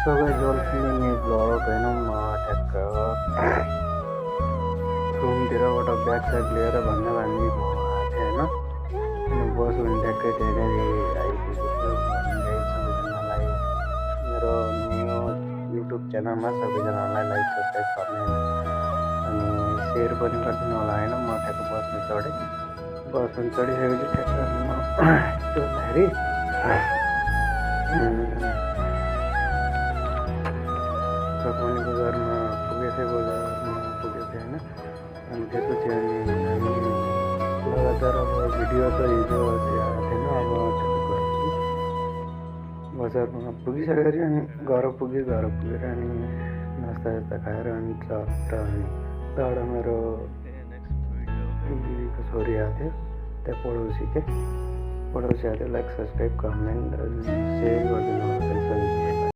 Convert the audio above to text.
So guys welcome to new blog हैन ठ्याक्क रुमतिरबाट bag स्याग लिएर भन्दा भन्दै म आएको थिएँ होइन अनि बस पनि ठ्याक्कै त्यहाँनिर आइपुगेको भन्दै सबैजनालाई मेरो न्यू युट्युब च्यानलमा सबैजनालाई लाइक सब्सक्राइब कमेन्ट अनि सेयर पनि गरिदिनु होला होइन। म ठ्याक्क बसमा चढेँ, बसमा चढिसकेपछि ठ्याक्क म चढ्दाखेरि सकुनी बजारमा पुगेको थिएँ, बजारमा पुगेको थिएँ होइन। अनि त्यसपछि हामी लगातार अब भिडियो त हिजो आएको थिएन, अब बजारमा पुगिसकेर अनि घर पुगेर अनि नास्ता सास्ता खाएर अनि चट्ट अनि तल मेरो दिदीको छोरी आएको थियो, त्यहाँ पडोसी आएको थियो। लाइक सब्सक्राइब कमेन्ट सेयर गरिदिनु होला।